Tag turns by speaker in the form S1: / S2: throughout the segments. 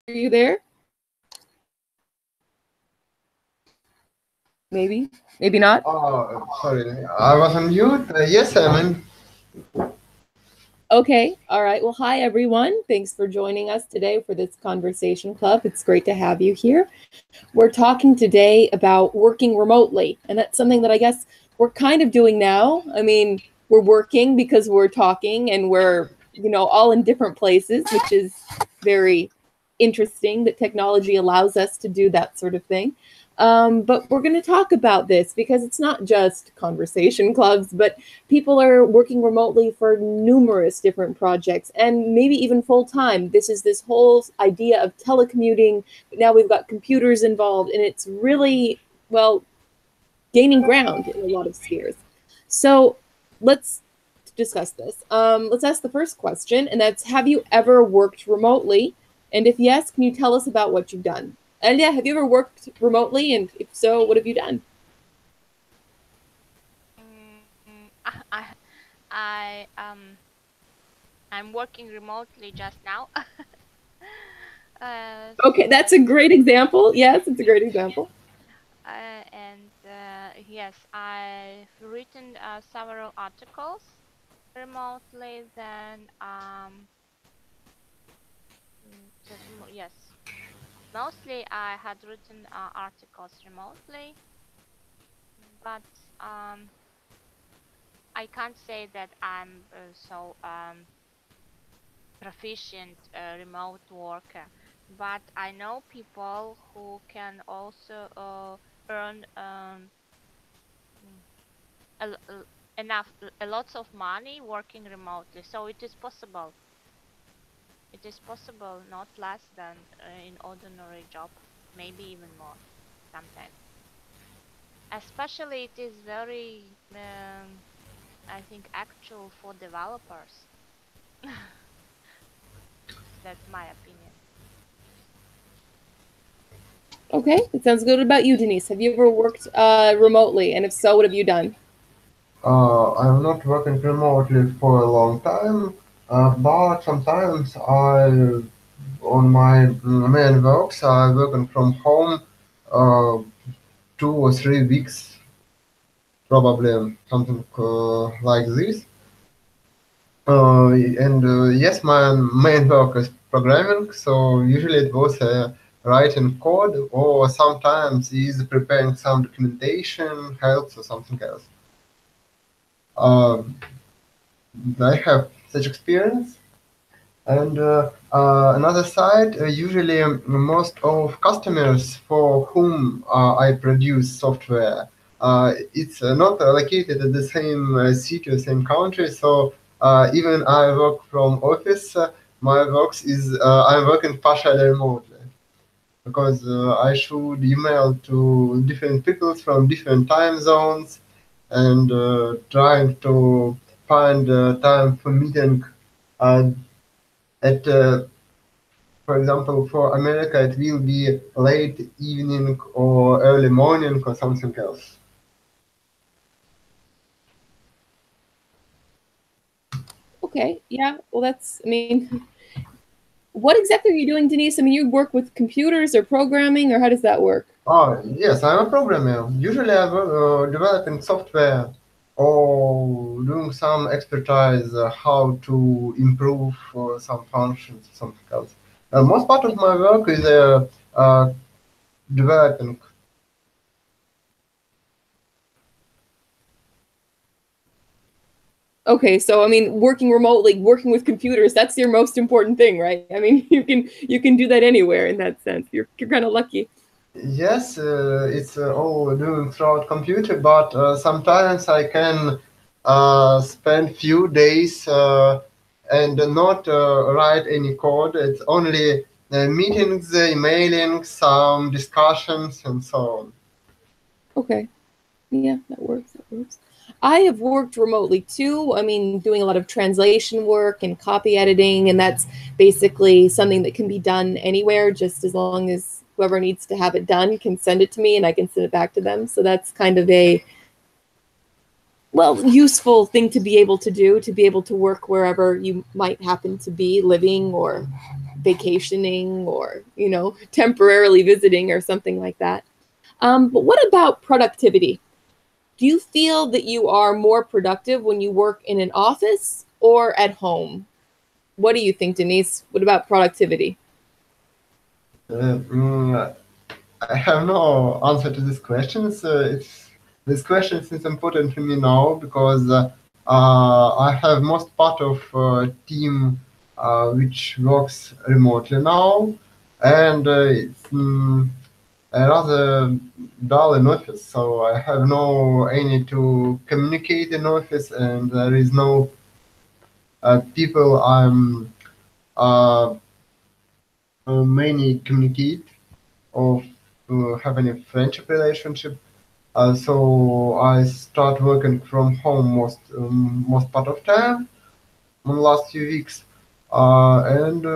S1: you there? Maybe, maybe not.
S2: Oh, sorry, I was on mute. Yes, I'm in.
S1: Okay, all right. Well, hi everyone. Thanks for joining us today for this conversation club. It's great to have you here. We're talking today about working remotely, and that's something that I guess we're kind of doing now. I mean, we're working because we're talking and we're, all in different places, which is very interesting that technology allows us to do that sort of thing. But we're going to talk about this because it's not just conversation clubs, but people are working remotely for numerous different projects and maybe even full time. This is this whole idea of telecommuting. But now we've got computers involved, and it's really, well, gaining ground in a lot of spheres. So let's discuss this. Let's ask the first question, and that's, have you ever worked remotely? And if yes, can you tell us about what you've done? Elia, have you ever worked remotely? And if so, what have you done?
S3: I'm working remotely just now.
S1: Okay, that's a great example. Yes, it's a great example.
S3: Yes, I've written several articles remotely. Then yes, mostly I had written articles remotely, but I can't say that I'm so proficient remote worker. But I know people who can also earn lots of money working remotely. So it is possible. It is possible, not less than in ordinary job, maybe even more sometimes. Especially it is very, I think, actual for developers. That's my opinion.
S1: Okay, that sounds good. What about you, Denise? Have you ever worked remotely? And if so, what have you done?
S2: I'm not working remotely for a long time, but sometimes on my main works, I working from home, uh, 2 or 3 weeks, probably something like this. And yes, my main work is programming, so usually it was writing code, or sometimes is preparing some documentation, helps, or something else. Um, I have such experience. And another side, usually most of customers for whom I produce software, it's not located at the same city or same country. So even I work from office, my works is I'm working partially remotely because I should email to different people from different time zones and trying to find time for meeting uh, at for example, for America, it will be late evening or early morning or something else.
S1: Okay, yeah, well, I mean, what exactly are you doing, Denise? I mean, you work with computers or programming, or how does that work?
S2: Oh, yes, I'm a programmer. Usually I'm developing software or doing some expertise how to improve some functions or something else. Most part of my work is developing.
S1: Okay, so I mean, working remotely, working with computers, that's your most important thing, right? I mean, you can do that anywhere in that sense. You're kind of lucky.
S2: Yes, it's all doing throughout computer, but sometimes I can spend few days and not write any code. It's only meetings, emailing, some discussions, and so on.
S1: Okay. Yeah, that works. That works. I have worked remotely too. I mean, doing a lot of translation work and copy editing, and that's basically something that can be done anywhere, just as long as whoever needs to have it done can send it to me and I can send it back to them. So that's kind of a, well, useful thing to be able to do, to be able to work wherever you might happen to be living or vacationing or, you know, temporarily visiting or something like that. But what about productivity? Do you feel that you are more productive when you work in an office or at home? What do you think, Denise? What about productivity?
S2: I have no answer to this question. This question is important to me now because I have most part of team which works remotely now, and it's I rather dull in office, so I have no any to communicate in office, and there is no people I'm many communicate or have any friendship relationship. So I start working from home most part of time in the last few weeks, and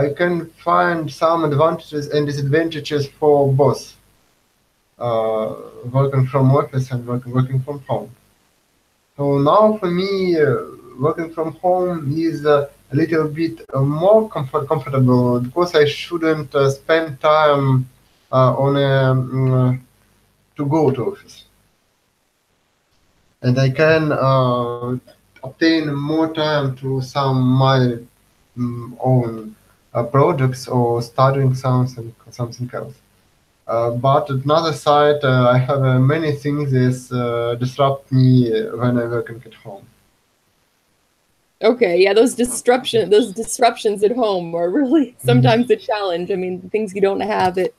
S2: I can find some advantages and disadvantages for both working from office and working from home. So now for me, working from home is a little bit more comfortable because I shouldn't spend time on to go to office, and I can obtain more time to some my own projects or studying something else. But at another side, I have many things that disrupt me when I'm working at home.
S1: Okay, yeah, those disruptions at home are really sometimes a challenge. I mean, things you don't have at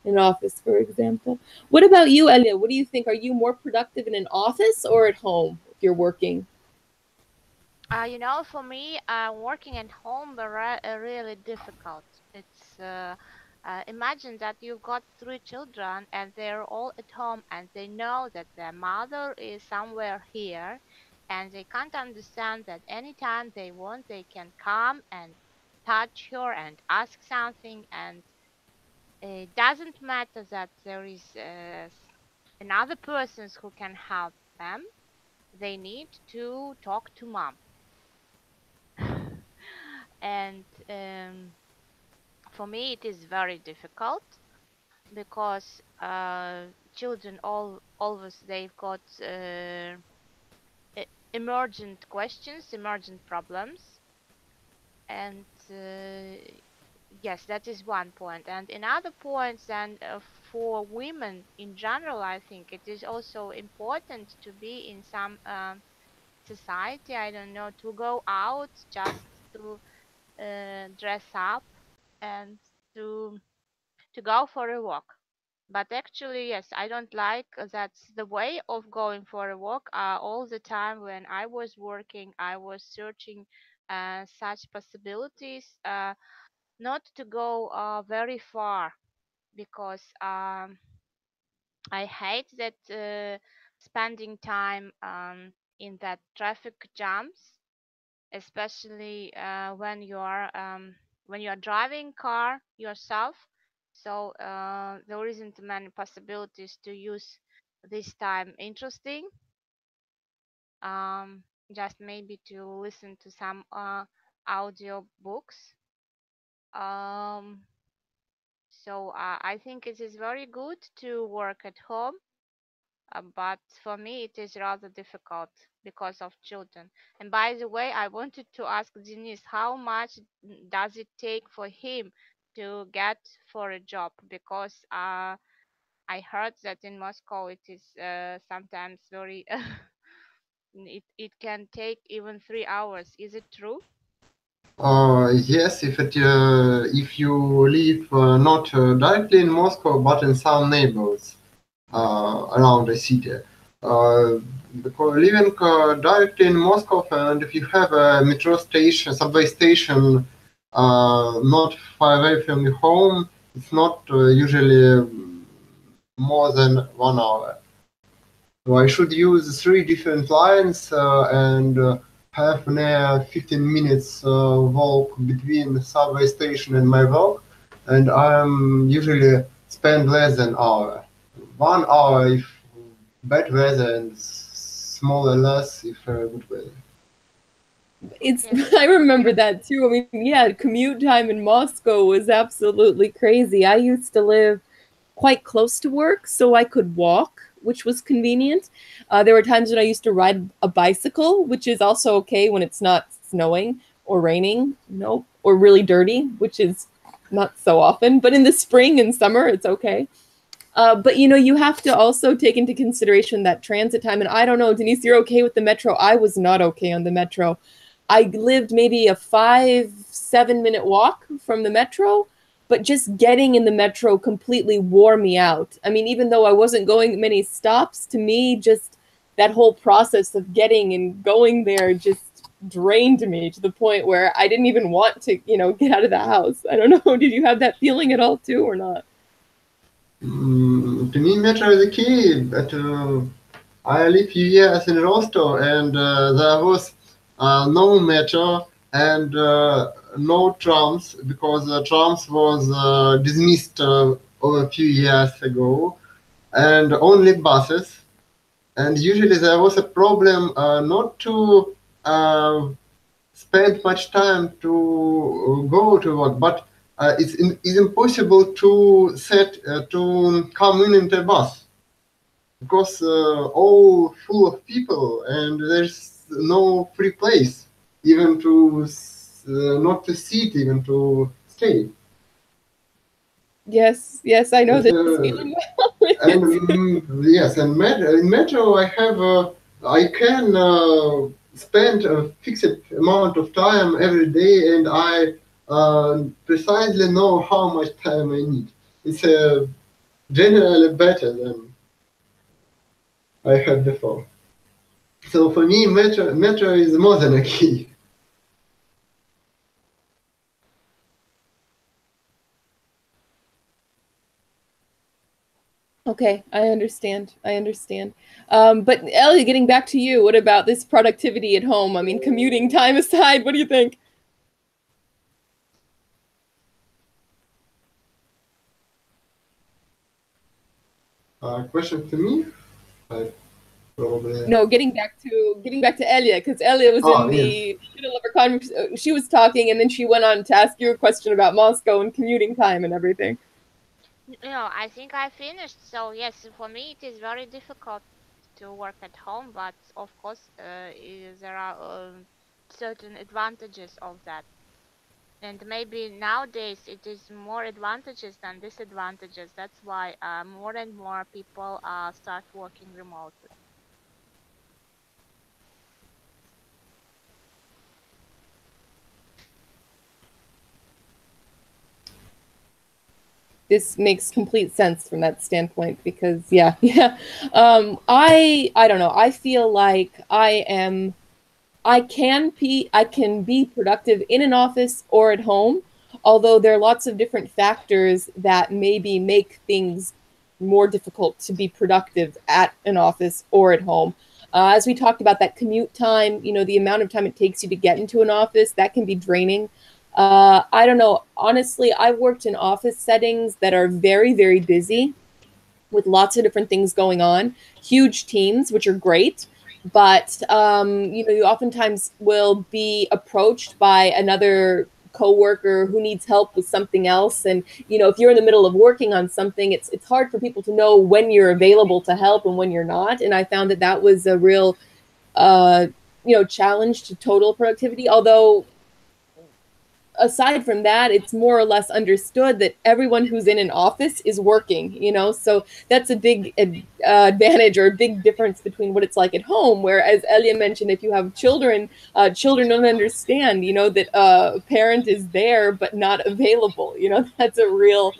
S1: an office, for example. What about you, Elia? What do you think? Are you more productive in an office or at home if you're working?
S3: You know, for me, working at home really difficult. It's imagine that you've got three children and they're all at home and they know that their mother is somewhere here, and they can't understand that anytime they want, they can come and touch her and ask something, and it doesn't matter that there is another persons who can help them. They need to talk to mom. And for me it is very difficult because children always they've got emergent questions, emergent problems, and yes, that is one point. And another point then, for women in general, I think it is also important to be in some society, I don't know, to go out just to dress up and to go for a walk. But actually, yes, I don't like that's the way of going for a walk. All the time when I was working, I was searching such possibilities, not to go very far, because I hate that spending time in that traffic jams, especially when you are driving car yourself. So there isn't many possibilities to use this time interesting. Um, just maybe to listen to some audio books. Um, so I think it is very good to work at home, but for me it is rather difficult because of children. And by the way, I wanted to ask Denise, how much does it take for him to get for a job? Because I heard that in Moscow it is sometimes very it can take even 3 hours. Is it true?
S2: Yes, if you live not directly in Moscow, but in some neighbors around the city. Uh, because living directly in Moscow, and if you have a metro station, subway station, not far away from your home, it's not usually more than 1 hour. So I should use three different lines and have near 15 minutes walk between the subway station and my work, and I'm usually spend less than hour. 1 hour if bad weather and smaller less if good weather.
S1: It's, I remember that too. I mean, yeah, commute time in Moscow was absolutely crazy. I used to live quite close to work, so I could walk, which was convenient. There were times when I used to ride a bicycle, which is also okay when it's not snowing or raining, no, or really dirty, which is not so often. But in the spring and summer, it's okay. But you know, you have to also take into consideration that transit time. And I don't know, Denise, you're okay with the metro? I was not okay on the metro. I lived maybe a 5-7 minute walk from the metro, but just getting in the metro completely wore me out. I mean, even though I wasn't going many stops, to me, just that whole process of getting and going there just drained me to the point where I didn't even want to, you know, get out of the house. I don't know. Did you have that feeling at all too, or not?
S2: To me, metro is the key. But I lived few years in Rostov, and there was no metro and no trams, because trams was dismissed over a few years ago, and only buses. And usually there was a problem not to spend much time to go to work, but it's impossible to to come in a bus, because all full of people, and there's no free place even to not to sit, even to stay.
S1: Yes, yes, I know this feeling well.
S2: And yes, and in metro I can spend a fixed amount of time every day, and I precisely know how much time I need. It's generally better than I had before. So for me, metro is more than a key.
S1: Okay, I understand. I understand. But Ellie, getting back to you, what about this productivity at home? I mean, commuting time aside, what do you think?
S2: Question to me? I probably.
S1: No, getting back to Elia, because Elia was in the middle of her conversation. She was talking, and then she went on to ask you a question about Moscow and commuting time and everything.
S3: No, I think I finished. So yes, for me it is very difficult to work at home, but of course there are certain advantages of that. And maybe nowadays it is more advantages than disadvantages. That's why more and more people start working remotely.
S1: This makes complete sense from that standpoint, because yeah, yeah. I don't know. I feel like I can be productive in an office or at home, although there are lots of different factors that maybe make things more difficult to be productive at an office or at home. As we talked about, that commute time, you know, the amount of time it takes you to get into an office, that can be draining. I don't know. Honestly, I've worked in office settings that are very, very busy with lots of different things going on, huge teams, which are great. But you know, you oftentimes will be approached by another coworker who needs help with something else, and you know, if you're in the middle of working on something, it's hard for people to know when you're available to help and when you're not. And I found that that was a real you know, challenge to total productivity. Although aside from that, it's more or less understood that everyone who's in an office is working, you know, so that's a big advantage, or a big difference between what it's like at home, where, as Elia mentioned, if you have children, children don't understand, you know, that a parent is there but not available, you know. That's a real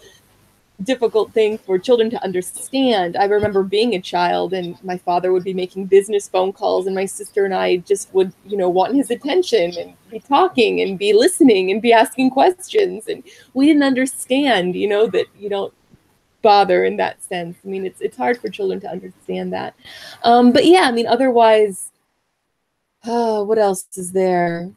S1: difficult thing for children to understand. I remember being a child, and my father would be making business phone calls, and my sister and I just would, you know, want his attention and be talking and be listening and be asking questions. And we didn't understand, you know, that you don't bother in that sense. I mean, it's hard for children to understand that. But yeah, I mean, otherwise, what else is there?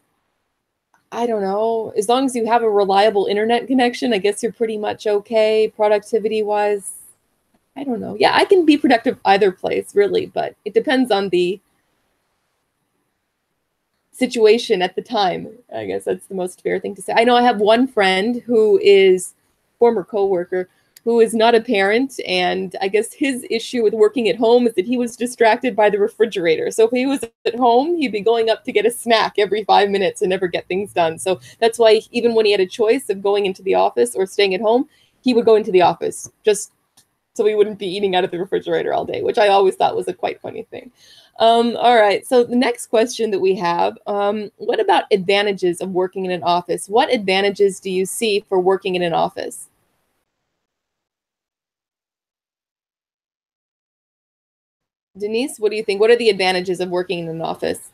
S1: I don't know. As long as you have a reliable internet connection, I guess you're pretty much okay productivity wise. I don't know. Yeah, I can be productive either place, really, but it depends on the situation at the time. I guess that's the most fair thing to say. I know I have one friend who is former coworker who is not a parent, and I guess his issue with working at home is that he was distracted by the refrigerator. So if he was at home, he'd be going up to get a snack every 5 minutes and never get things done. So that's why even when he had a choice of going into the office or staying at home, he would go into the office just so he wouldn't be eating out of the refrigerator all day, which I always thought was a quite funny thing. All right, so the next question that we have, what about advantages of working in an office? What advantages do you see for working in an office? Denise, what do you think? What are the advantages of working in an office?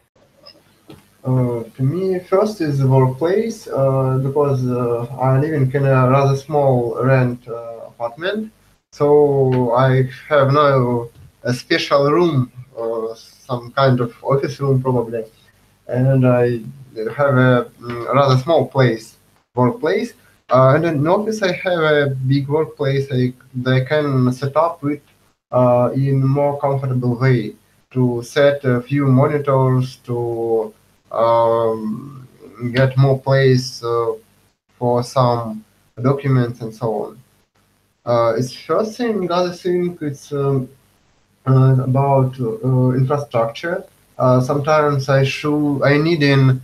S2: To me, first is the workplace, because I live in a rather small rent apartment, so I have no a special room, some kind of office room probably, and I have a rather small workplace. And in office, I have a big workplace they can set up with in more comfortable way to set a few monitors to get more place for some documents and so on. It's first thing. Other thing, it's about infrastructure. Sometimes I need in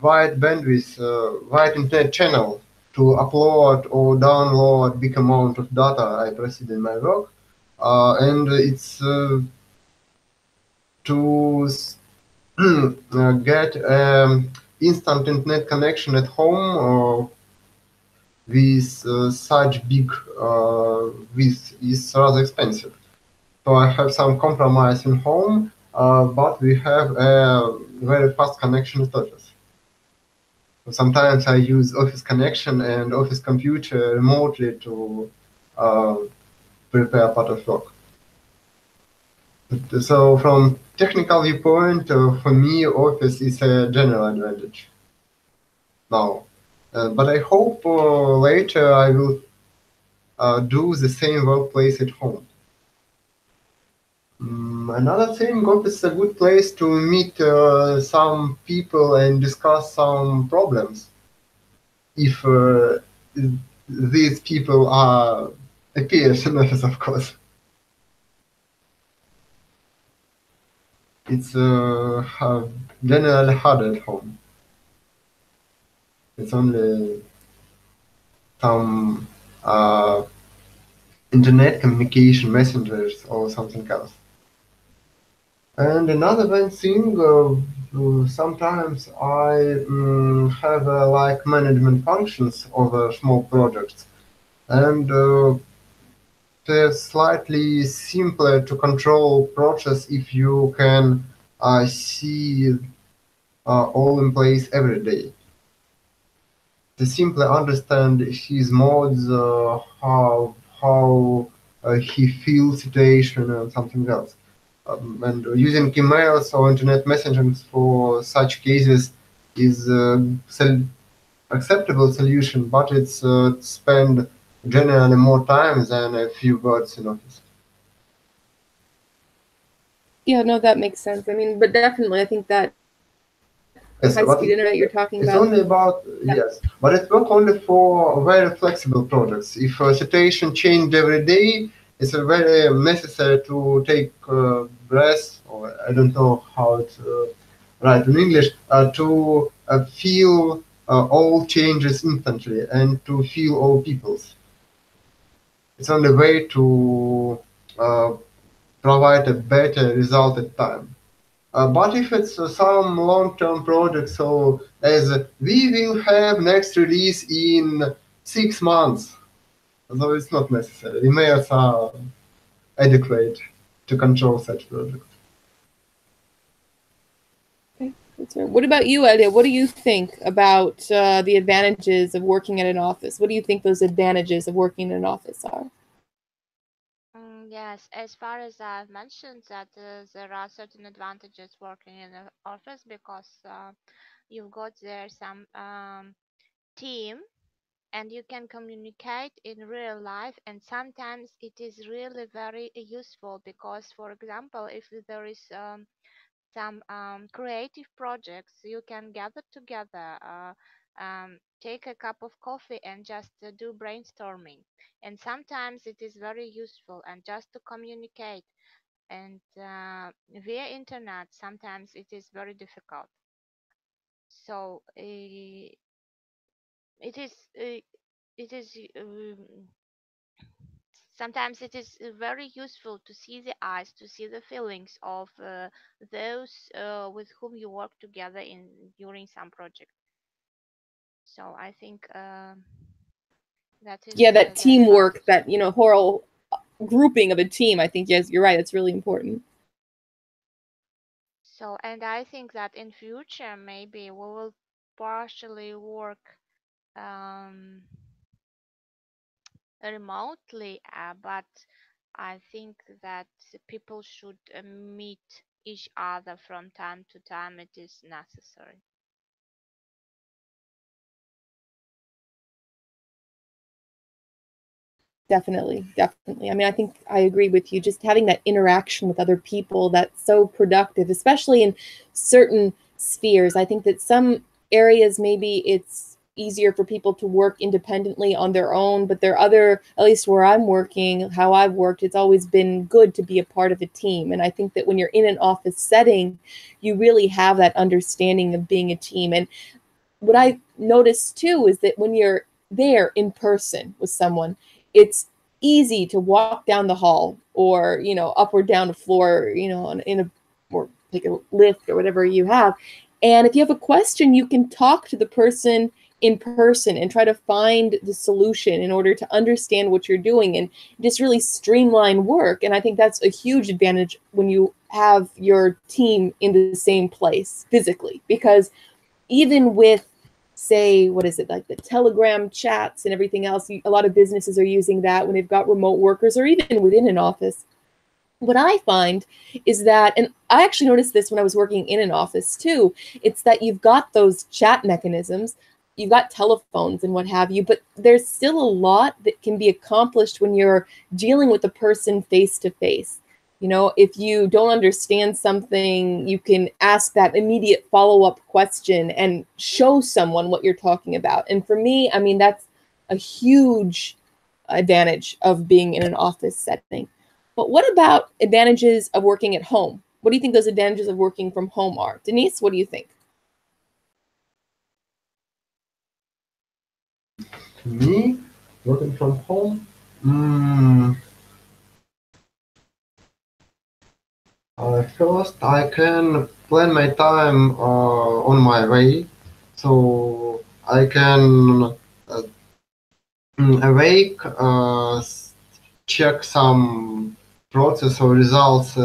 S2: wide bandwidth, wide internet channel to upload or download big amount of data I proceed in my work, and it's to get instant internet connection at home with such big with is rather expensive. So I have some compromise in home, but we have a very fast connection with office. So sometimes I use office connection and office computer remotely to prepare part of work. So from technical viewpoint, for me, office is a general advantage now. But I hope later I will do the same workplace at home. Another thing, office is a good place to meet some people and discuss some problems. If these people are appears in office, of course. It's generally harder at home. It's only some internet communication, messengers, or something else. And another one thing, sometimes I have like management functions over small projects, and they're slightly simpler to control process if you can see all in place every day. To simply understand his modes, how he feels situation and something else. And using emails or internet messaging for such cases is acceptable solution, but it's spend generally more time than a few words in office.
S1: Yeah, no, that makes sense. I mean, but definitely, I think that
S2: Yes,
S1: high-speed internet you're talking
S2: it's
S1: about.
S2: only about yes, but it's not only for very flexible products. If a situation change every day, it's very necessary to take breath, or I don't know how it's right in English, to feel all changes instantly and to feel all peoples. It's only way to uh, provide a better result at time. But if it's some long-term project, so as we will have next release in 6 months, so it's not necessary. Emails are adequate to control such projects.
S1: Okay, that's right. What about you, Elia? What do you think about the advantages of working at an office? What do you think those advantages of working in an office are?
S3: Yes, as far as I've mentioned that there are certain advantages working in the office because you've got there some team and you can communicate in real life, and sometimes it is really very useful because, for example, if there is some creative projects, you can gather together, take a cup of coffee and just do brainstorming. And sometimes it is very useful and just to communicate. And via internet, sometimes it is very difficult. So it is sometimes it is very useful to see the eyes, to see the feelings of those with whom you work together in during some project. So I think that is
S1: Yeah, that
S3: that
S1: teamwork,
S3: helps.
S1: that, whole grouping of a team, I think, yes, you're right, it's really important.
S3: So, and I think that in future maybe we will partially work um, remotely, but I think that people should meet each other from time to time. It is necessary.
S1: Definitely, definitely. I mean, I think I agree with you. Just having that interaction with other people, that's so productive, especially in certain spheres. I think that some areas maybe it's easier for people to work independently on their own, but there are other, at least where I'm working, how I've worked, it's always been good to be a part of a team. And I think that when you're in an office setting, you really have that understanding of being a team. And what I noticed too is that when you're there in person with someone, it's easy to walk down the hall or, up or down the floor, in a, or take a lift or whatever you have. And if you have a question, you can talk to the person in person and try to find the solution in order to understand what you're doing and just really streamline work. And I think that's a huge advantage when you have your team in the same place physically, because even with, say, what is it, like the Telegram chats and everything else, a lot of businesses are using that when they've got remote workers or even within an office. What I find is that, and I actually noticed this when I was working in an office too, it's that you've got those chat mechanisms, you've got telephones and what have you, but there's still a lot that can be accomplished when you're dealing with a person face to face. If you don't understand something, you can ask that immediate follow-up question and show someone what you're talking about. And for me, I mean, that's a huge advantage of being in an office setting. But what about advantages of working at home? What do you think those advantages of working from home are? Denise, what do you think?
S2: To me, working from home, mm, first I can plan my time on my way, so I can awake, check some process or results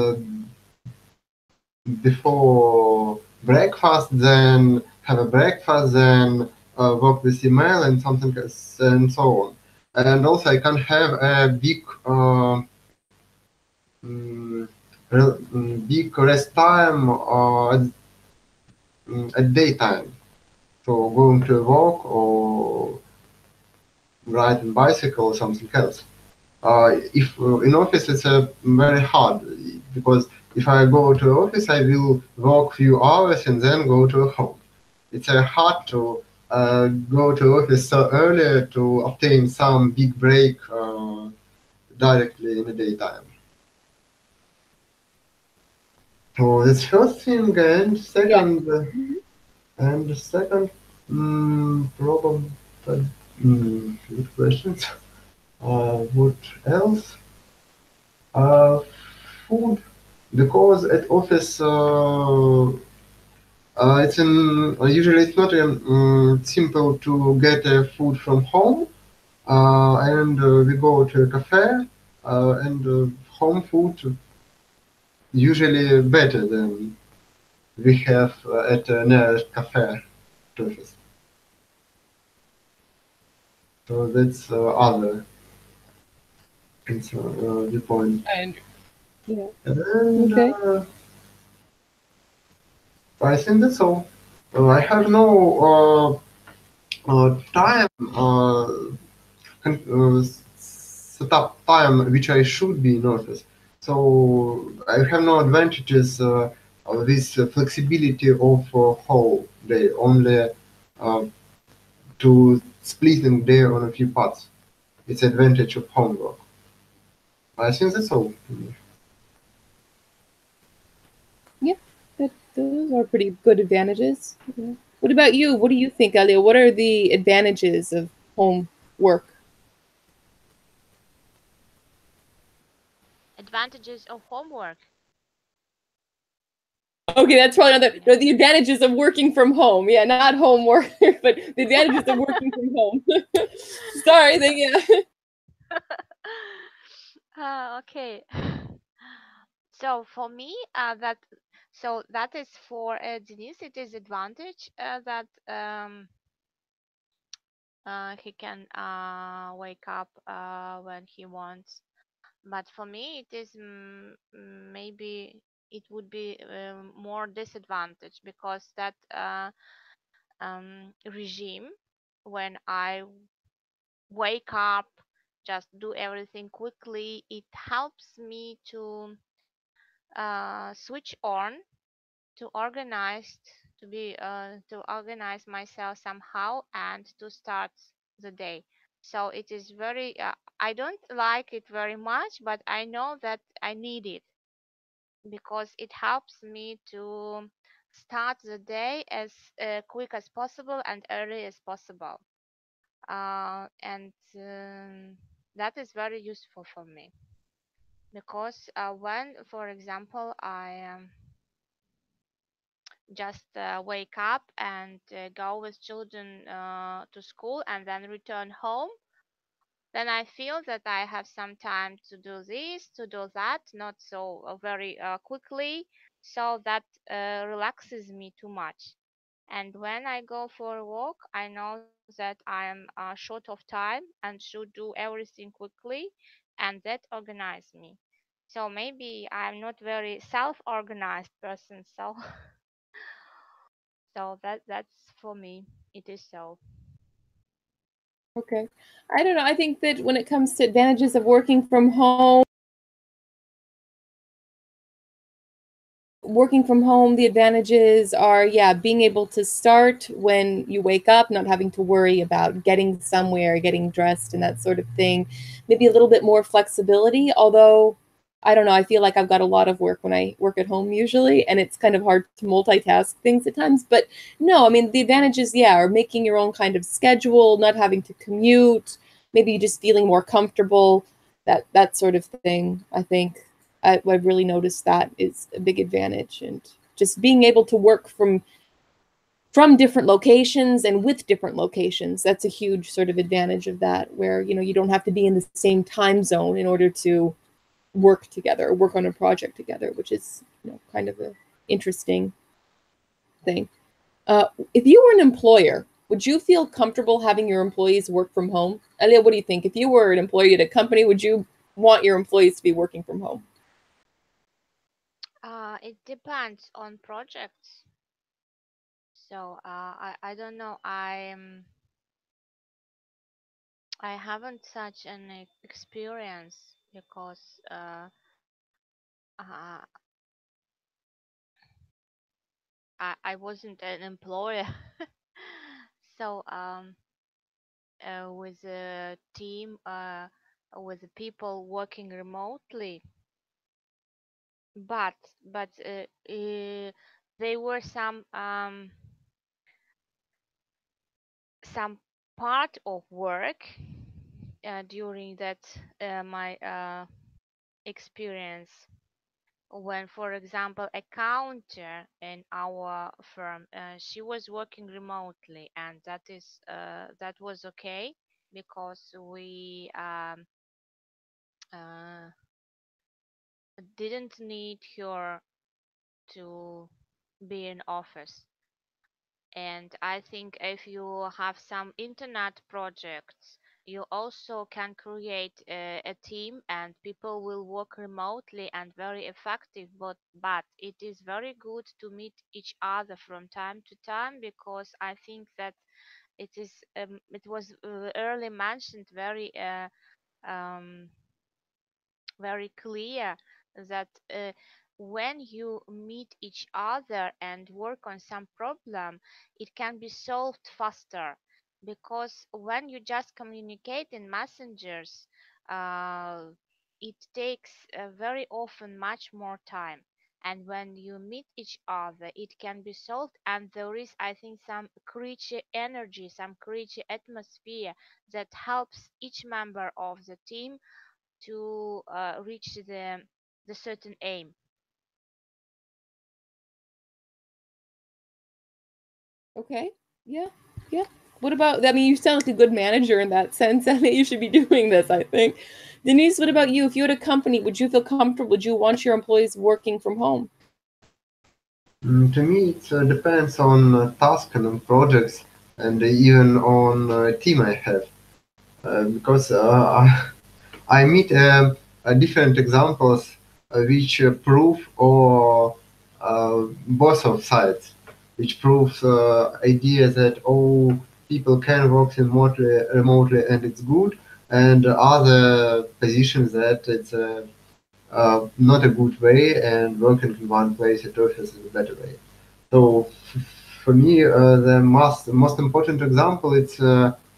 S2: before breakfast, then have a breakfast, then work with email and something else, and so on. And also I can have a mm, big rest time at daytime. So going to walk or riding bicycle or something else. If in office it's very hard, because if I go to office I will work few hours and then go to home. It's hard to go to office so early to obtain some big break directly in the daytime. So that's first thing, and second, problem. Good questions. What else? Uh, Food, because at office it's usually it's not simple to get food from home, and we go to a cafe, and home food usually better than we have at nearest cafe to office. So that's other viewpoint.
S1: And yeah,
S2: And
S1: okay.
S2: I think that's all. I have no time set up time which I should be in office. So I have no advantages this flexibility of whole day, only to splitting day on a few parts. It's advantage of homework. I think that's all.
S1: Yeah, those are pretty good advantages. Yeah. What about you? What do you think, Elia? What are the advantages of home work?
S3: Advantages of homework.
S1: Okay, that's probably another. No, the advantages of working from home. Yeah, not homework, but the advantages of working from home. Sorry, yeah.
S3: Okay. So for me, that is for Denise. It is advantage that he can wake up when he wants. But for me, it is maybe it would be more disadvantage because that regime when I wake up, just do everything quickly, it helps me to switch on, to organize, to organize myself somehow and to start the day. So it is very I don't like it very much, but I know that I need it because it helps me to start the day as quick as possible and early as possible. And that is very useful for me because when, for example, I just wake up and go with children to school and then return home, then I feel that I have some time to do this, to do that, not so very quickly, so that relaxes me too much. And when I go for a walk, I know that I am short of time and should do everything quickly, and that organizes me. So maybe I'm not very self-organized person, so so that's for me. It is so.
S1: Okay. I don't know. I think that when it comes to advantages of working from home, the advantages are, yeah, being able to start when you wake up, not having to worry about getting somewhere, getting dressed, and that sort of thing. Maybe a little bit more flexibility, although I don't know, I feel like I've got a lot of work when I work at home usually, and it's kind of hard to multitask things at times. But no, I mean, the advantages, yeah, are making your own kind of schedule, not having to commute, maybe just feeling more comfortable, that sort of thing, I think. I've really noticed that is a big advantage, and just being able to work from different locations and with different locations. That's a huge sort of advantage of that, where you don't have to be in the same time zone in order to work together or work on a project together, which is kind of an interesting thing. If you were an employer, would you feel comfortable having your employees work from home? Elia, what do you think? If you were an employee at a company, would you want your employees to be working from home?
S3: It depends on projects. So I don't know. I haven't such an experience because uh, I wasn't an employer. So with a team, with the people working remotely, but but there were some part of work during that my experience when, for example, a counter in our firm, she was working remotely, and that was okay because we uh, didn't need her to be in office. And I think if you have some internet projects, you also can create a team and people will work remotely and very effective. But it is very good to meet each other from time to time because I think that it was early mentioned um, very clear that when you meet each other and work on some problem, it can be solved faster. Because when you just communicate in messengers, uh, it takes very often much more time. And when you meet each other, it can be solved. And there is, I think, some creature energy, some creature atmosphere that helps each member of the team to reach the certain aim.
S1: Okay. Yeah. Yeah. What about, I mean, you sound like a good manager in that sense. I think you should be doing this, I think. Denise, what about you? If you had a company, would you feel comfortable? Would you want your employees working from home?
S2: To me, it depends on task and on projects and even on team I have. Because I meet different examples which prove or both of sides, which proves idea that all people can work remotely and it's good, and other positions that it's not a good way, and working in one place at office is a better way. So for me, the most important example it's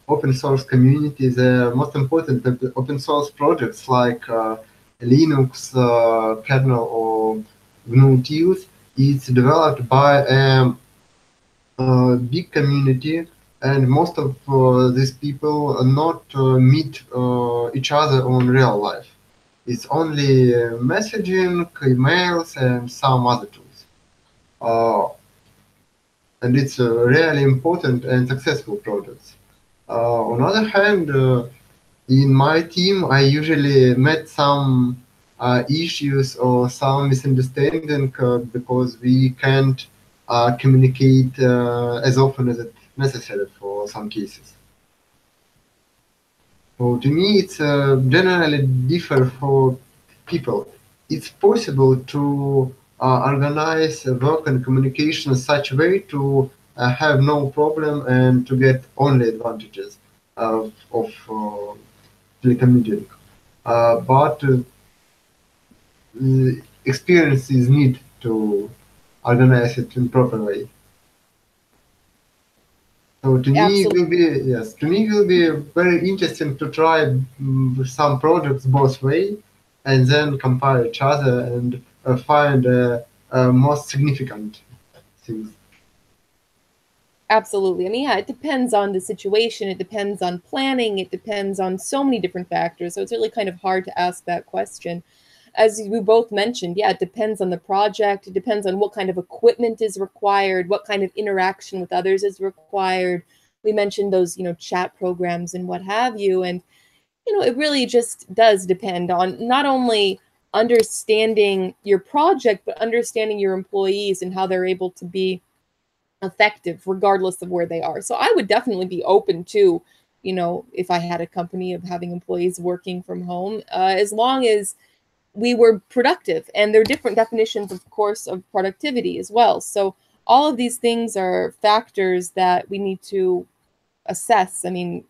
S2: open source community. The most important open source projects like Linux kernel or GNU tools. It's developed by a big community, and most of these people not meet each other on real life. It's only messaging, emails, and some other tools. And it's a really important and successful project. On the other hand, in my team, I usually met some issues or some misunderstanding because we can't communicate as often as it's necessary for some cases. So to me, it's generally differ for people. It's possible to organize work and communication in such a way to have no problem and to get only advantages of telecommuting. But experience is need to organize it in proper way. So to me, it will be yes. To me, it will be very interesting to try some projects both way, and then compare each other and find most significant things.
S1: Absolutely. I mean, yeah, it depends on the situation. It depends on planning. It depends on so many different factors. So it's really kind of hard to ask that question. As we both mentioned, yeah, it depends on the project. It depends on what kind of equipment is required, what kind of interaction with others is required. We mentioned those, chat programs and what have you. And, it really just does depend on not only understanding your project, but understanding your employees and how they're able to be effective regardless of where they are. So I would definitely be open to, if I had a company of having employees working from home, as long as we were productive. And there are different definitions, of course, of productivity as well. So all of these things are factors that we need to assess. I mean,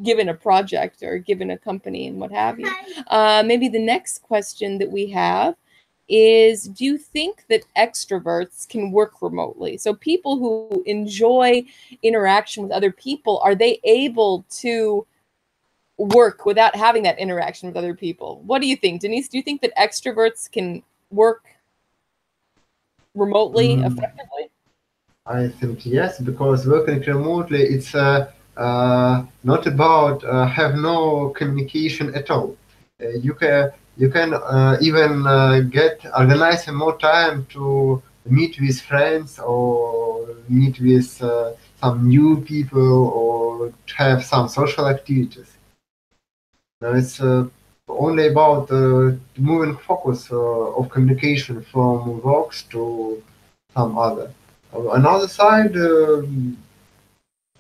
S1: given a project or given a company and what have you. Maybe the next question that we have is, do you think that extroverts can work remotely? So people who enjoy interaction with other people, are they able to work without having that interaction with other people? What do you think, Denise? Do you think that extroverts can work remotely effectively?
S2: I think yes, because working remotely, it's not about have no communication at all. You can even get organize more time to meet with friends or meet with some new people or have some social activities. Now it's only about moving focus of communication from works to some other. Another side,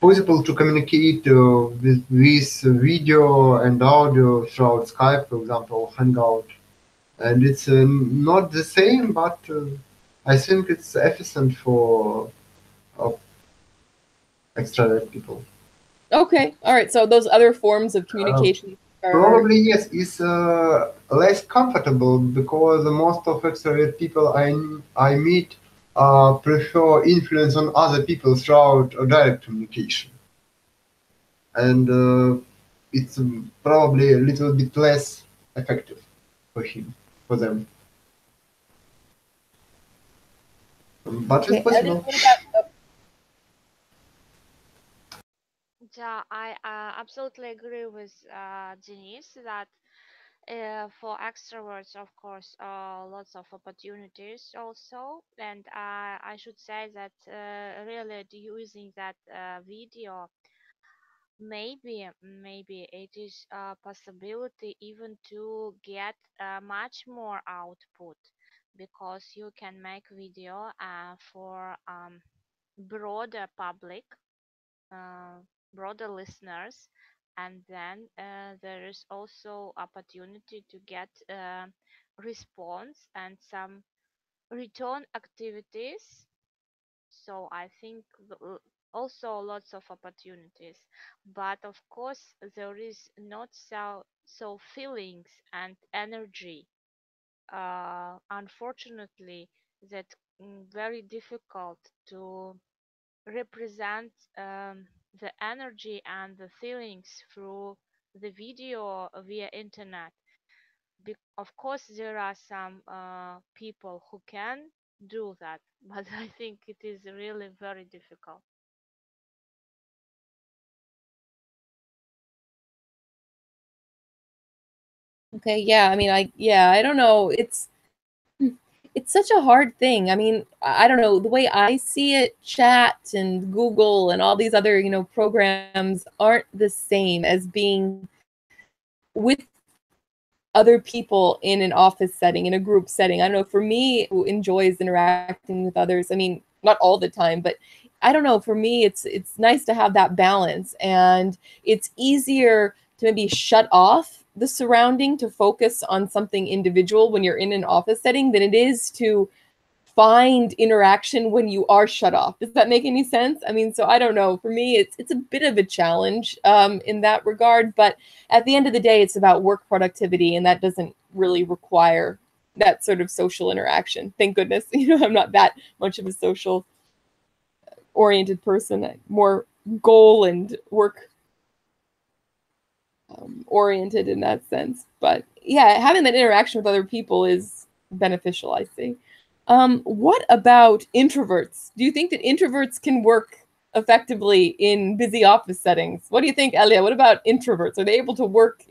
S2: possible to communicate with video and audio throughout Skype, for example, Hangout. And it's not the same, but I think it's efficient for extrovert people.
S1: Okay. All right. So those other forms of communication
S2: Probably yes, it's less comfortable because most of extrovert people I meet prefer influence on other people throughout direct communication, and it's probably a little bit less effective for them. But it's possible.
S3: Yeah, I absolutely agree with Denise that for extroverts, of course, lots of opportunities also, and I should say that really using that video, maybe it is a possibility even to get much more output because you can make video for broader public, uh, broader listeners, and then there is also opportunity to get response and some return activities. So I think also lots of opportunities, but of course there is not so feelings and energy, unfortunately, that very difficult to represent the energy and the feelings through the video via internet. Of course, there are some people who can do that, but I think it is really very difficult.
S1: Okay, yeah, I mean, I don't know. It's such a hard thing. I mean, I don't know, the way I see it, chat and Google and all these other, programs aren't the same as being with other people in an office setting, in a group setting. I don't know, for me, who enjoys interacting with others, I mean, not all the time, but I don't know, for me, it's nice to have that balance, and it's easier to maybe shut off the surrounding to focus on something individual when you're in an office setting than it is to find interaction when you are shut off. Does that make any sense? I mean, so I don't know. For me, it's a bit of a challenge in that regard. But at the end of the day, it's about work productivity, and that doesn't really require that sort of social interaction. Thank goodness. I'm not that much of a social oriented person. I'm more goal and work oriented in that sense. But yeah, having that interaction with other people is beneficial, I see. What about introverts? Do you think that introverts can work effectively in busy office settings? What do you think, Elia? What about introverts? Are they able to work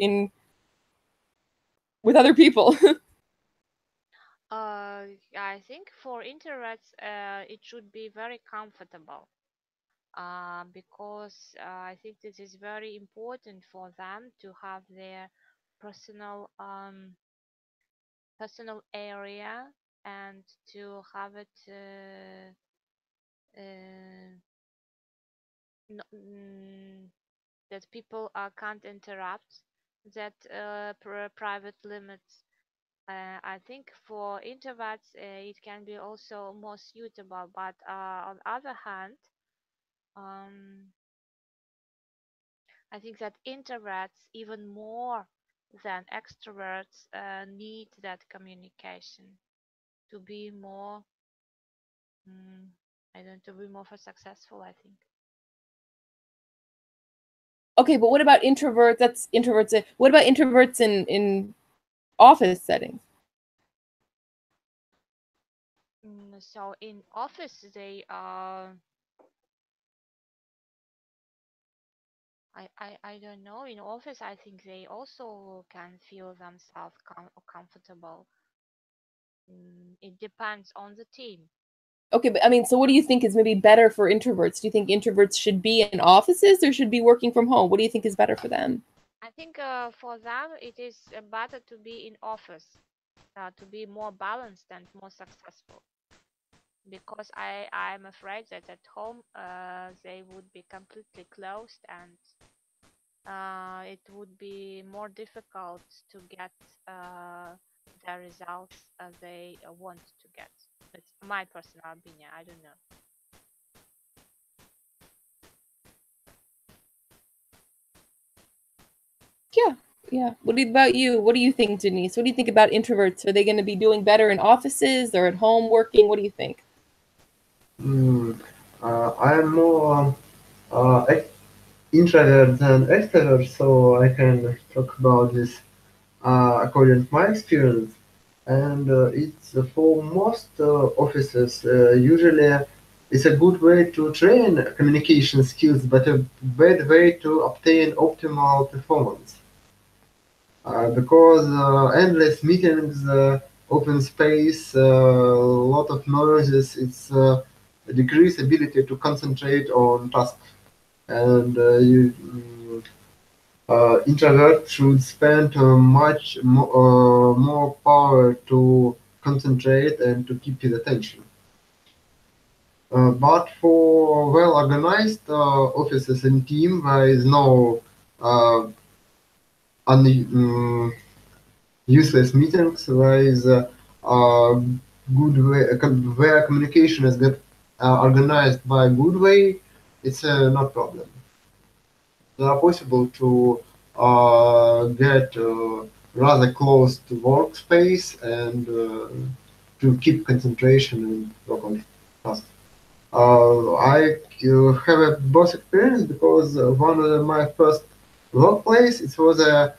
S1: with other people?
S3: I think for introverts, it should be very comfortable because I think this is very important for them to have their personal personal area and to have it uh, that people can't interrupt that private limits. I think for introverts it can be also more suitable, but on the other hand, um, I think that introverts even more than extroverts need that communication to be more, I don't know, to be more successful, I think.
S1: Okay, but what about introverts? That's introverts. What about introverts in office settings?
S3: So in office, they I don't know. In office, I think they also can feel themselves comfortable. It depends on the team.
S1: Okay, but I mean, so what do you think is maybe better for introverts? Do you think introverts should be in offices or should be working from home? What do you think is better for them?
S3: I think for them it is better to be in office, to be more balanced and more successful. Because I'm afraid that at home they would be completely closed and it would be more difficult to get the results they want to get. It's my personal opinion. I don't know.
S1: Yeah, Yeah. What about you? What do you think, Denise? What do you think about introverts? Are they going to be doing better in offices or at home working? What do you think?
S2: Mm, I'm more introvert than extrovert, so I can talk about this according to my experience. And it's for most offices usually it's a good way to train communication skills, but a bad way to obtain optimal performance. Because endless meetings, open space, a lot of noises, it's a decreased ability to concentrate on tasks. And introvert should spend more power to concentrate and to keep his attention. But for well-organized offices and team, there is no uh, useless meetings. There is a good way, where communication is get organized by a good way. It's not problem. They are possible to get rather close to workspace and to keep concentration and work on tasks. I have a both experience because one of my first workplace it was a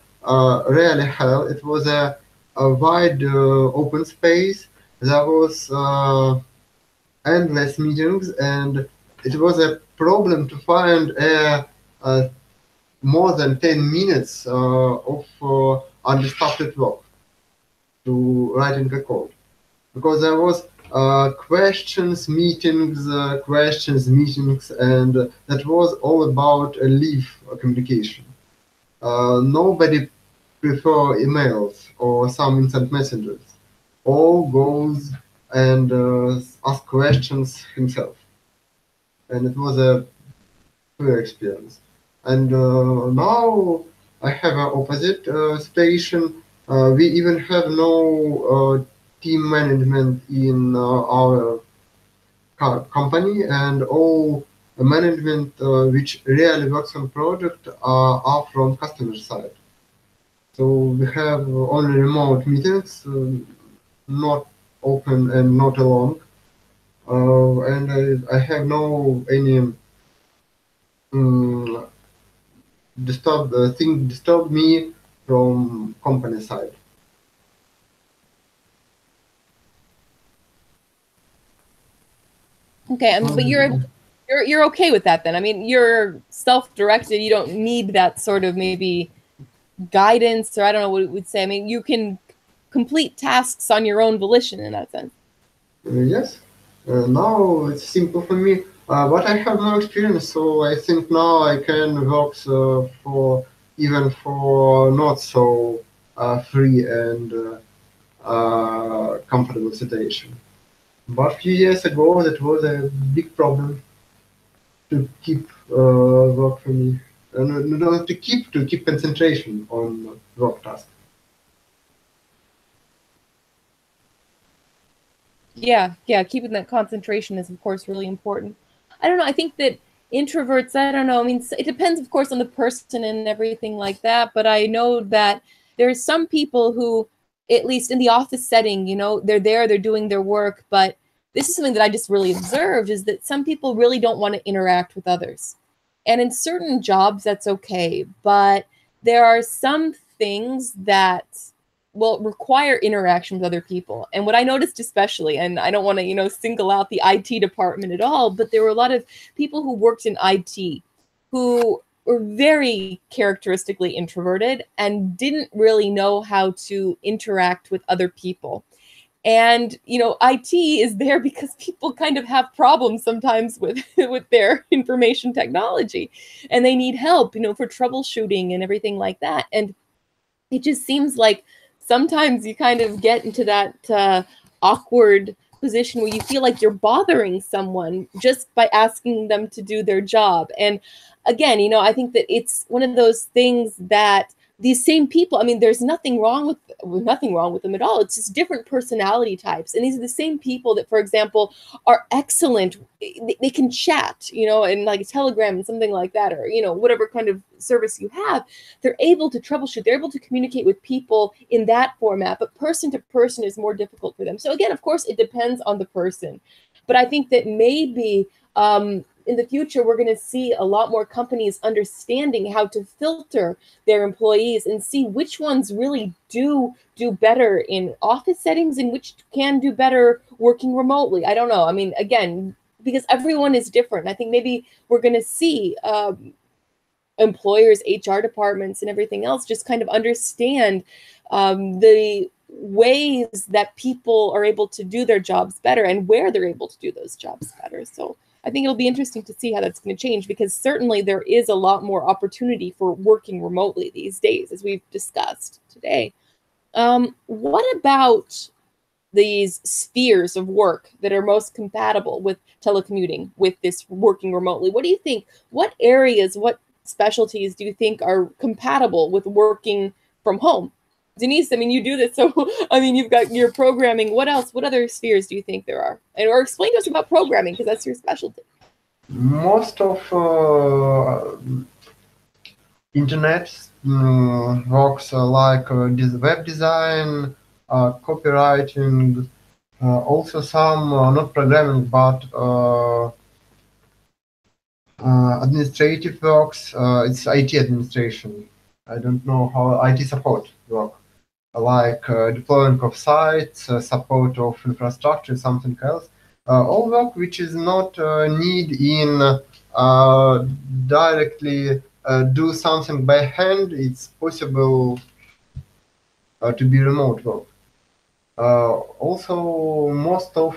S2: really hell. It was a wide open space. There was endless meetings, and it was a problem to find a more than 10 minutes of undisturbed work to writing a code because there was questions, meetings, and that was all about a live communication. Nobody prefer emails or some instant messages. All goes and ask questions himself, and it was a fair experience. And now I have an opposite situation. We even have no team management in our company, and all the management which really works on project are from customer side. So we have only remote meetings, not open and not alone. And I have no any um, disturb me from company side.
S1: Okay, I mean, but you're okay with that then. I mean, you're self-directed. You don't need that sort of maybe guidance, or I don't know what it would say. I mean, you can complete tasks on your own volition in that sense.
S2: Yes. Now it's simple for me. But I have no experience, so I think now I can work for even for not so free and comfortable situation. But a few years ago, that was a big problem to keep work for me. No, to keep concentration on work task.
S1: Yeah, keeping that concentration is, of course, really important. I don't know. I think that introverts, I don't know. I mean, it depends, of course, on the person and everything like that. But I know that there's some people who, at least in the office setting, they're there, they're doing their work. But this is something that I just really observed is that some people really don't want to interact with others. And in certain jobs, that's okay. But there are some things that will require interaction with other people. And what I noticed especially, and I don't want to, single out the IT department at all, but there were a lot of people who worked in IT who were very characteristically introverted and didn't really know how to interact with other people. And, IT is there because people kind of have problems sometimes with with their information technology, and they need help, for troubleshooting and everything like that. And it just seems like sometimes you kind of get into that awkward position where you feel like you're bothering someone just by asking them to do their job. And again, I think that it's one of those things that these same people, I mean, there's nothing wrong with them at all. It's just different personality types. And these are the same people that, for example, are excellent. They can chat, you know, and like a Telegram and something like that, or, you know, whatever kind of service you have, they're able to troubleshoot. They're able to communicate with people in that format, but person to person is more difficult for them. So again, of course, it depends on the person. But I think that maybe in the future, we're going to see a lot more companies understanding how to filter their employees and see which ones really do better in office settings and which can do better working remotely. I don't know. I mean, again, because everyone is different. I think maybe we're going to see employers, HR departments, and everything else just kind of understand the ways that people are able to do their jobs better and where they're able to do those jobs better. So I think it'll be interesting to see how that's going to change, because certainly there is a lot more opportunity for working remotely these days, as we've discussed today. What about these spheres of work that are most compatible with telecommuting, with this working remotely? What do you think? What areas, what specialties do you think are compatible with working from home? Denise, I mean, you do this, so I mean, you've got your programming. What else? What other spheres do you think there are? And or explain to us about programming, because that's your specialty.
S2: Most of internet works like web design, copywriting, also some not programming but administrative works. It's IT administration. I don't know how IT support work, like deploying of sites, support of infrastructure, something else. All work which is not need in directly do something by hand, it's possible to be remote work. Also, most of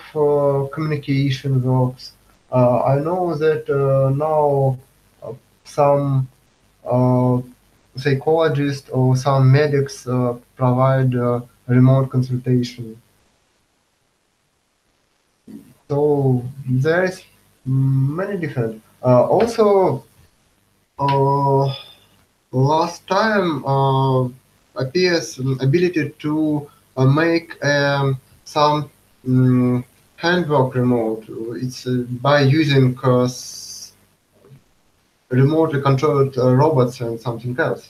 S2: communication works. I know that now some psychologists or some medics provide remote consultation. So there is many different. Also, last time appears ability to make some handwork remote. It's by using remotely controlled robots and something else.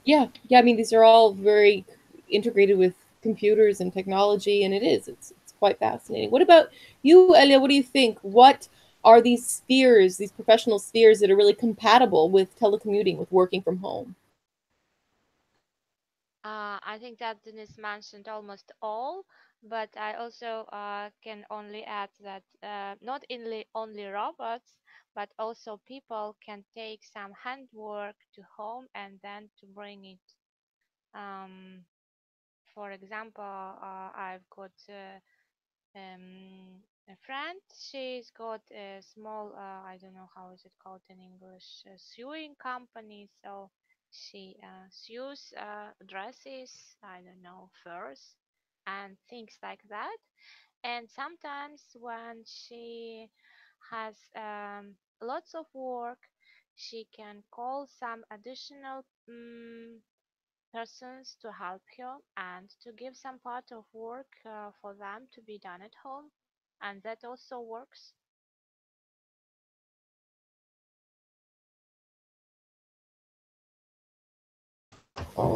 S1: Yeah, I mean, these are all very integrated with computers and technology, and it's quite fascinating. What about you, Elia? What do you think? What are these spheres, these professional spheres that are really compatible with telecommuting, with working from home?
S3: I think that Denise mentioned almost all, but I also can only add that not only robots, but also people can take some handwork to home and then to bring it. For example, I've got a friend. She's got a small, I don't know how is it called in English, sewing company. So she sews dresses, I don't know, furs and things like that. And sometimes when she has lots of work, she can call some additional persons to help her and to give some part of work for them to be done at home, and that also works.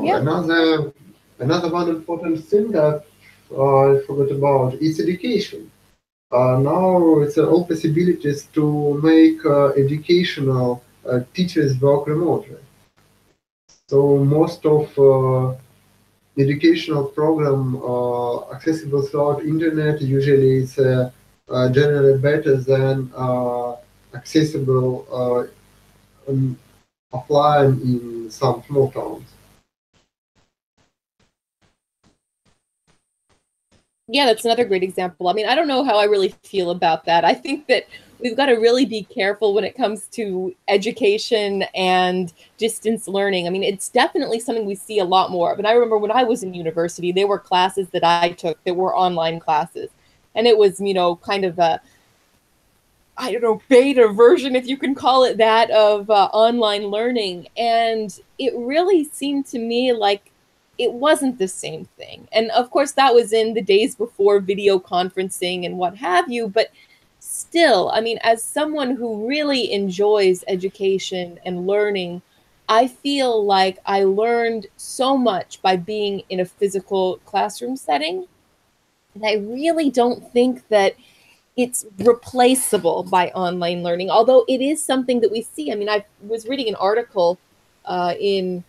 S1: Yeah.
S2: Another one important thing that I forgot about is education. Now it's all possibilities to make educational teachers work remotely. So most of educational program accessible throughout internet. Usually it's generally better than accessible offline in some small towns.
S1: Yeah, that's another great example. I mean, I don't know how I really feel about that. I think that we've got to really be careful when it comes to education and distance learning. I mean, it's definitely something we see a lot more of. And I remember when I was in university, there were classes that I took that were online classes. And it was, you know, kind of a I don't know, beta version, if you can call it that, of online learning. And it really seemed to me like it wasn't the same thing. And of course, that was in the days before video conferencing and what have you. But still, I mean, as someone who really enjoys education and learning, I feel like I learned so much by being in a physical classroom setting. And I really don't think that it's replaceable by online learning, although it is something that we see. I mean, I was reading an article in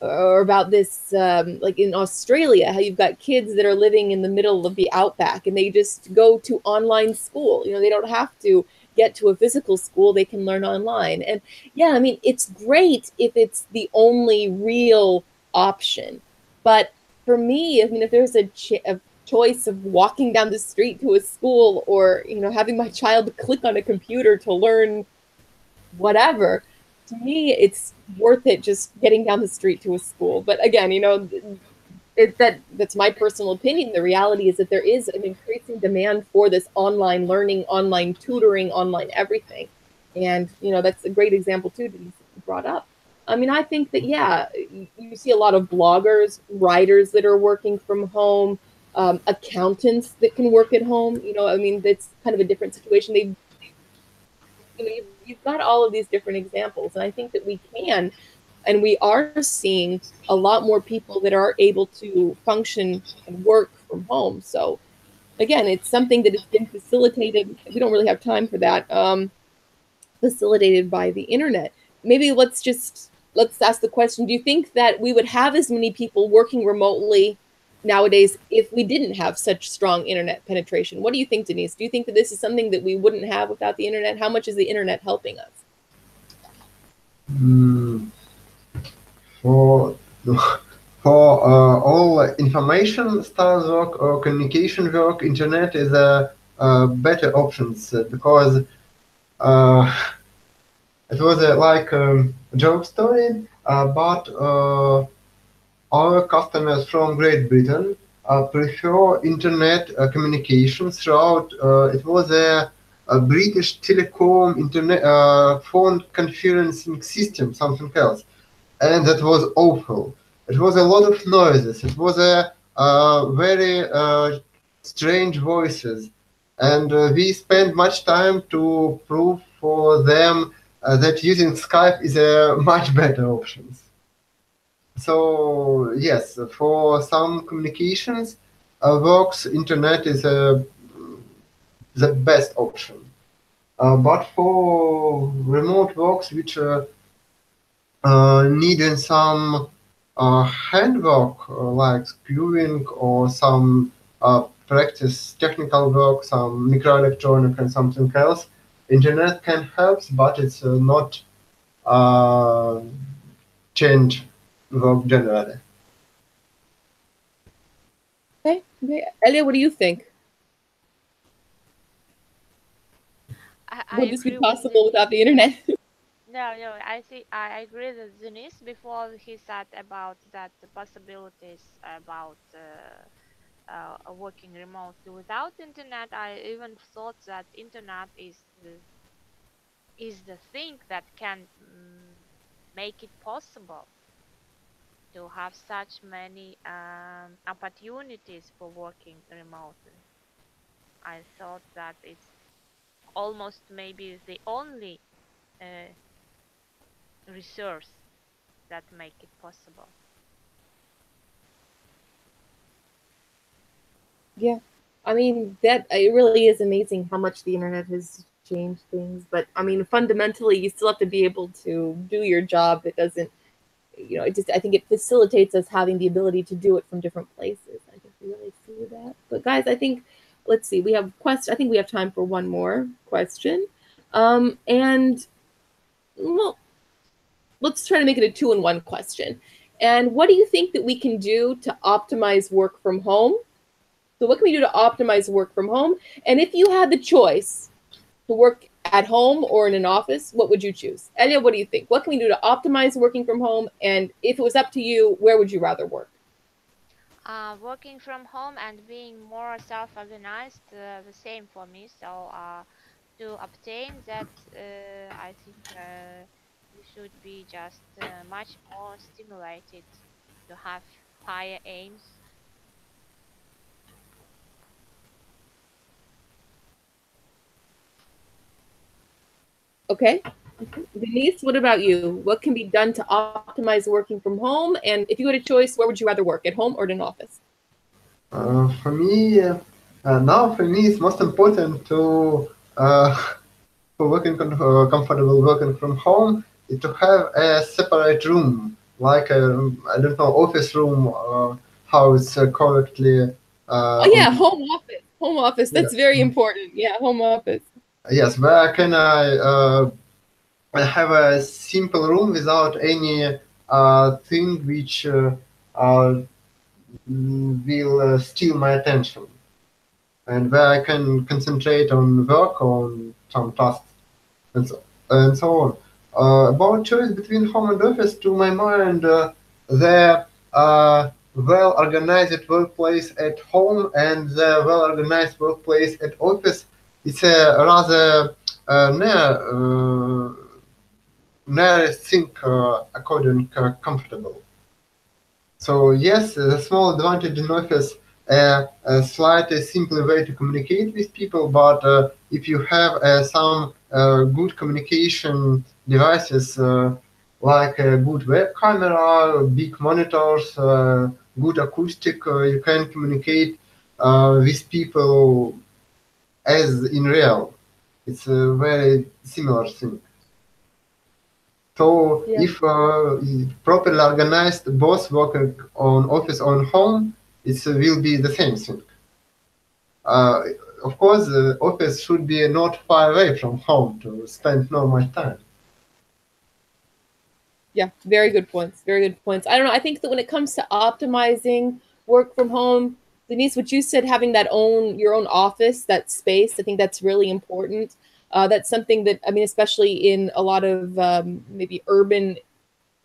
S1: or about this, like in Australia, how you've got kids that are living in the middle of the outback and they just go to online school. You know, they don't have to get to a physical school, they can learn online. And yeah, I mean, it's great if it's the only real option. But for me, I mean, if there's a choice of walking down the street to a school or, you know, having my child click on a computer to learn whatever, to me, it's worth it just getting down the street to a school. But again, you know, that's my personal opinion. The reality is that there is an increasing demand for this online learning, online tutoring, online everything. And, you know, that's a great example too that you brought up. I mean, I think that, yeah, you see a lot of bloggers, writers that are working from home, accountants that can work at home. You know, I mean, that's kind of a different situation. You know, you've got all of these different examples, and I think that we can, and we are seeing a lot more people that are able to function and work from home. So again, it's something that has been facilitated. We don't really have time for that. Facilitated by the internet. Maybe let's ask the question: do you think that we would have as many people working remotely nowadays if we didn't have such strong internet penetration? What do you think, Denise? Do you think that this is something that we wouldn't have without the internet? How much is the internet helping us?
S2: For all information style work or communication work, internet is a better options because it was like a joke story, but our customers from Great Britain prefer internet communication throughout. It was a British telecom internet phone conferencing system, something else, and that was awful. It was a lot of noises. It was a very strange voices, and we spent much time to prove for them that using Skype is a much better option. So yes, for some communications works, internet is the best option. But for remote works, which needing some handwork like screwing or some practice technical work, some microelectronic and something else, internet can help, but it's not change work generally.
S1: Okay. Elia, what do you think? Would this be possible without the internet?
S3: No, I think I agree with Denise before he said about that the possibilities about working remotely without internet. I even thought that internet is the thing that can make it possible to have such many opportunities for working remotely. I thought that it's almost maybe the only resource that make it possible.
S1: Yeah. I mean, that it really is amazing how much the internet has changed things. But I mean, fundamentally, you still have to be able to do your job. It doesn't, you know, I think it facilitates us having the ability to do it from different places. I think we really see that. But guys, I think, let's see, I think we have time for one more question. And well, let's try to make it a 2-in-1 question. And what do you think that we can do to optimize work from home? So what can we do to optimize work from home? And if you had the choice to work at home or in an office, what would you choose? Elia, what do you think? What can we do to optimize working from home? And if it was up to you, where would you rather work?
S3: Working from home and being more self-organized, the same for me. So to obtain that, I think we should be just much more stimulated to have higher aims.
S1: Okay. Denise, what about you? What can be done to optimize working from home? And if you had a choice, where would you rather work, at home or in an office?
S2: For me, now for me, it's most important to for working comfortable working from home is to have a separate room, like a, I don't know, office room, how it's correctly.
S1: Oh yeah,
S2: On,
S1: home office. Home office.
S2: yeah.
S1: That's very important. Yeah, home office.
S2: Yes, where can I have a simple room without any thing which will steal my attention, and where I can concentrate on work, on some tasks, and so on. About choice between home and office, to my mind, the well-organized workplace at home and the well-organized workplace at office, it's a rather narrow thing according comfortable. So yes, the small advantage in office, a slightly simpler way to communicate with people, but if you have some good communication devices like a good web camera, big monitors, good acoustic, you can communicate with people as in real. It's a very similar thing. So
S1: Yeah.
S2: if properly organized, both working on office or home, it will be the same thing. Of course, the office should be not far away from home to spend normal time.
S1: Yeah, very good points. Very good points. I don't know. I think that when it comes to optimizing work from home, Denise, what you said, having your own office, that space, I think that's really important. That's something that, I mean, especially in a lot of maybe urban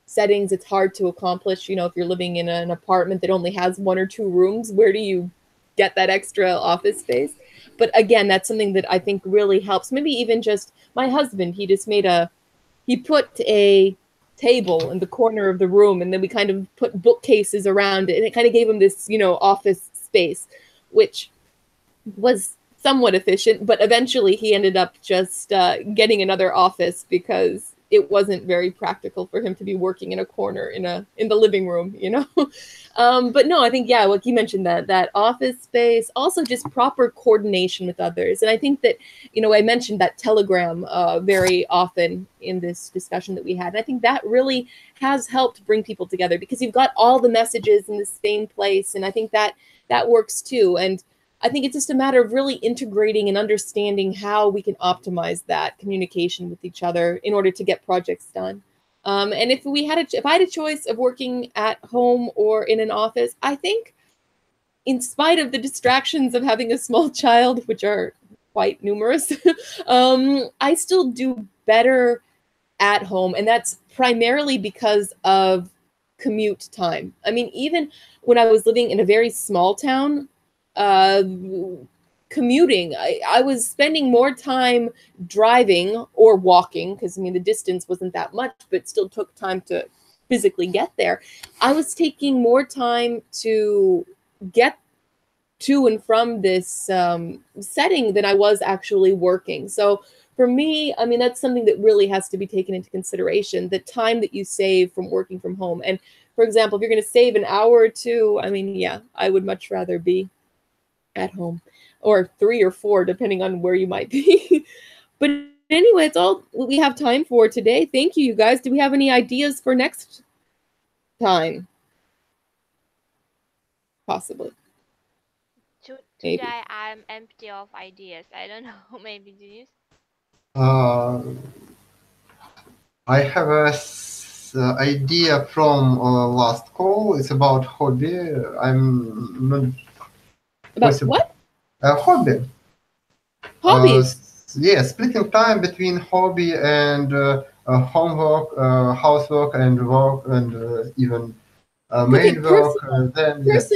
S1: settings, it's hard to accomplish. You know, if you're living in an apartment that only has one or two rooms, where do you get that extra office space? But again, that's something that I think really helps. Maybe even just my husband, he put a table in the corner of the room, and then we kind of put bookcases around it, and it kind of gave him this, office space, which was somewhat efficient, but eventually he ended up just getting another office because it wasn't very practical for him to be working in a corner in the living room, But no, I think, yeah, like you mentioned, that office space, also just proper coordination with others. And I think that, I mentioned that Telegram very often in this discussion that we had. And I think that really has helped bring people together because you've got all the messages in the same place. And I think that works too. And I think it's just a matter of really integrating and understanding how we can optimize that communication with each other in order to get projects done. And if I had a choice of working at home or in an office, I think, in spite of the distractions of having a small child, which are quite numerous, I still do better at home, and that's primarily because of commute time. I mean, even when I was living in a very small town, uh, commuting, I was spending more time driving or walking because, I mean, the distance wasn't that much, but still took time to physically get there. I was taking more time to get to and from this setting than I was actually working. So for me, I mean, that's something that really has to be taken into consideration, the time that you save from working from home. And for example, if you're going to save an hour or two, I mean, yeah, I would much rather be at home, or 3 or 4, depending on where you might be. But anyway, it's all we have time for today. Thank you, you guys. Do we have any ideas for next time? Possibly.
S3: Today I'm empty of ideas. I don't know. Maybe Denise.
S2: I have a idea from last call. It's about hobby. I'm not
S1: About what?
S2: Hobby.
S1: Hobbies.
S2: Yeah, splitting time between hobby and homework, housework, and work, and even main
S1: Okay,
S2: work, then yes.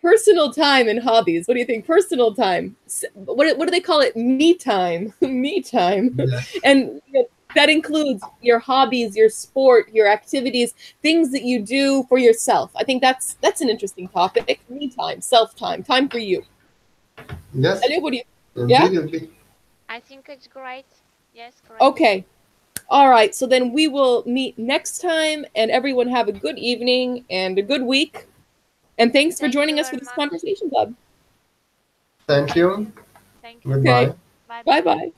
S1: personal time and hobbies. What do you think? Personal time. What do they call it? Me time. Me time.
S2: Yes.
S1: And that includes your hobbies, your sport, your activities, things that you do for yourself. I think that's an interesting topic. Me time, self time, time for you.
S2: Yes.
S1: Elio, what do you? Yeah.
S2: Absolutely.
S3: I think it's great. Yes, great.
S1: Okay. All right. So then we will meet next time, and everyone have a good evening and a good week. And thanks for
S3: Thank
S1: joining
S3: you
S1: us for
S3: very
S1: this
S3: much.
S1: conversation club.
S2: Thank you.
S3: Thank you.
S2: Goodbye.
S3: Bye
S1: Bye bye.